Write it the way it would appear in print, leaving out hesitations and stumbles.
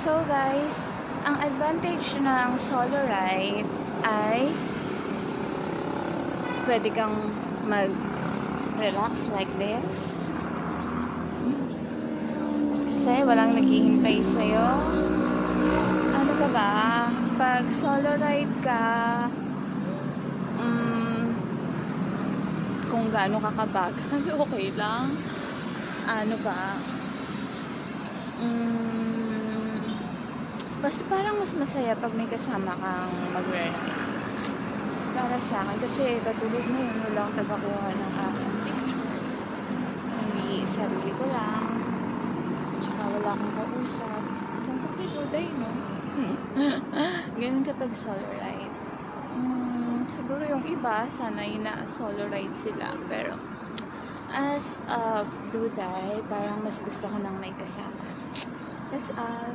So guys, ang advantage ng solo ride ay pwede kang mag-relax like this. Kasi walang naghihintay sa'yo. Ano ka ba? Pag solo ride ka, kung gaano ka kabagal, okay lang. Ano ba? Basta parang mas masaya pag may kasama kang mag-ride. Para sa akin, kasi katulad na yun, walang tagakuha ng aking picture. Hindi sarili ko lang. Tsaka wala akong kausap. Kung kapituday, no? Ganun kapag solo ride. Siguro yung iba, sanay na solo ride sila. Pero, as a duday, parang mas gusto ko nang may kasama. That's all.